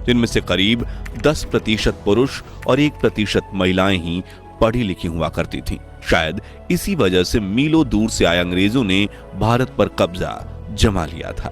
जिनमें से करीब 10% पुरुष और 1% महिलाएं ही पढ़ी लिखी हुआ करती थीं। शायद इसी वजह से मीलों दूर से आए अंग्रेजों ने भारत पर कब्जा जमा लिया था।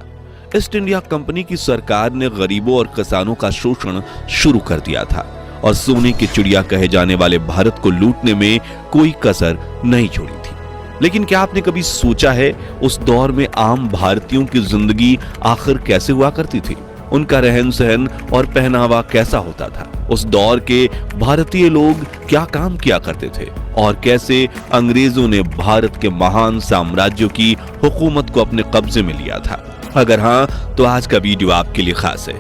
ईस्ट इंडिया कंपनी की सरकार ने गरीबों और किसानों का शोषण शुरू कर दिया था और सोने की चिड़िया कहे जाने वाले भारत को लूटने में कोई कसर नहीं छोड़ी थी। लेकिन क्या आपने कभी सोचा है उस दौर में आम भारतीयों की जिंदगी आखिर कैसे हुआ करती थी? उनका रहन सहन और पहनावा कैसा होता था? उस दौर के भारतीय लोग क्या काम किया करते थे और कैसे अंग्रेजों ने भारत के महान साम्राज्यों की हुकूमत को अपने कब्जे में लिया था? अगर हाँ, तो आज का वीडियो आपके लिए खास है,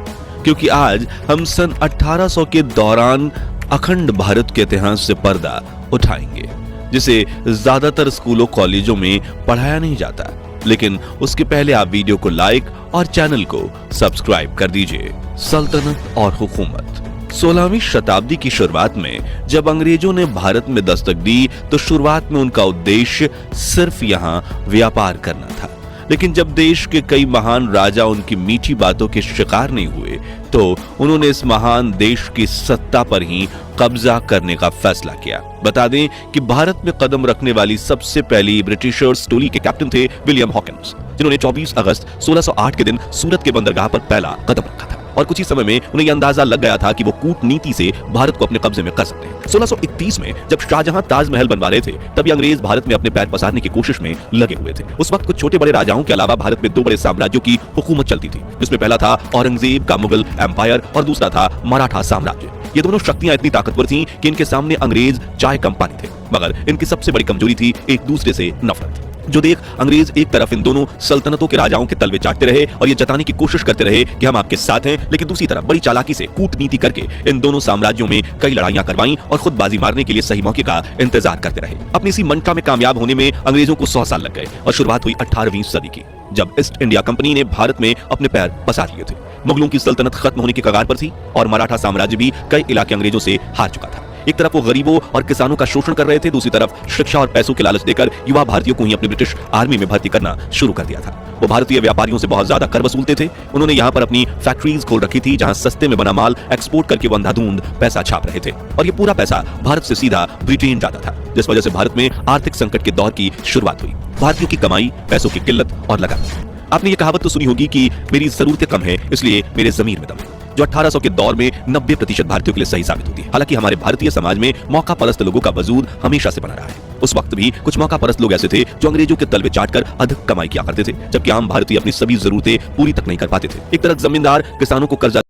क्योंकि आज हम सन 1800 के दौरान अखंड भारत के इतिहास से पर्दा उठाएंगे, जिसे ज्यादातर स्कूलों कॉलेजों में पढ़ाया नहीं जाता। लेकिन उसके पहले आप वीडियो को लाइक और चैनल को सब्सक्राइब कर दीजिए। सल्तनत और हुकूमत। 16वीं शताब्दी की शुरुआत में जब अंग्रेजों ने भारत में दस्तक दी तो शुरुआत में उनका उद्देश्य सिर्फ यहाँ व्यापार करना था। लेकिन जब देश के कई महान राजा उनकी मीठी बातों के शिकार नहीं हुए तो उन्होंने इस महान देश की सत्ता पर ही कब्जा करने का फैसला किया। बता दें कि भारत में कदम रखने वाली सबसे पहली ब्रिटिशर्स टोली के कैप्टन थे विलियम हॉकिंस, जिन्होंने 24 अगस्त 1608 के दिन सूरत के बंदरगाह पर पहला कदम रखा था और कुछ ही समय में उन्हें यह अंदाजा लग गया था कि वो कूटनीति से भारत को अपने कब्जे में कर सकते हैं। 1631 में जब शाहजहां ताजमहल बनवा रहे थे तभी अंग्रेज भारत में अपने पैर पसारने की कोशिश में लगे हुए थे। उस वक्त कुछ छोटे बड़े राजाओं के अलावा भारत में 2 बड़े साम्राज्यों की हुकूमत चलती थी, जिसमें पहला था औरंगजेब का मुगल एम्पायर और दूसरा था मराठा साम्राज्य। ये दोनों शक्तियां इतनी ताकतवर थीं कि इनके सामने अंग्रेज चाय कम पानी थे, मगर इनकी सबसे बड़ी कमजोरी थी एक दूसरे से नफरत। जो देख अंग्रेज एक तरफ इन दोनों सल्तनतों के राजाओं के तलवे चाटते रहे और ये जताने की कोशिश करते रहे कि हम आपके साथ हैं, लेकिन दूसरी तरफ बड़ी चालाकी से कूटनीति करके इन दोनों साम्राज्यों में कई लड़ाइयां करवाईं और खुद बाजी मारने के लिए सही मौके का इंतजार करते रहे। अपनी इसी मंशा में कामयाब होने में अंग्रेजों को 100 साल लग गए और शुरुआत हुई 18वीं सदी की, जब ईस्ट इंडिया कंपनी ने भारत में अपने पैर पसार लिए थे। मुगलों की सल्तनत खत्म होने के कगार पर थी और मराठा साम्राज्य भी कई इलाके अंग्रेजों से हार चुका था। एक तरफ वो गरीबों और किसानों का शोषण कर रहे थे, दूसरी तरफ शिक्षा और पैसों के लालच देकर युवा भारतीयों को ही अपनी ब्रिटिश आर्मी में भर्ती करना शुरू कर दिया था। वो भारतीय व्यापारियों से बहुत ज्यादा कर वसूलते थे। उन्होंने यहाँ पर अपनी फैक्ट्रीज खोल रखी थी, जहाँ सस्ते में बना माल एक्सपोर्ट करके वो अंधाधुंध पैसा छाप रहे थे और ये पूरा पैसा भारत से सीधा ब्रिटेन जाता था, जिस वजह से भारत में आर्थिक संकट के दौर की शुरुआत हुई। भारतीयों की कमाई, पैसों की किल्लत और लगान। आपने ये कहावत तो सुनी होगी कि मेरी जरूरतें कम है इसलिए मेरे जमीर में दम है, जो 1800 के दौर में 90% भारतीयों के लिए सही साबित होती है। हालांकि हमारे भारतीय समाज में मौका परस्त लोगों का वजूद हमेशा से बना रहा है। उस वक्त भी कुछ मौका परस्त लोग ऐसे थे जो अंग्रेजों के तलवे चाटकर अधिक कमाई किया करते थे, जबकि आम भारतीय अपनी सभी जरूरतें पूरी तक नहीं कर पाते थे। एक तरफ जमींदार किसानों को कर्जा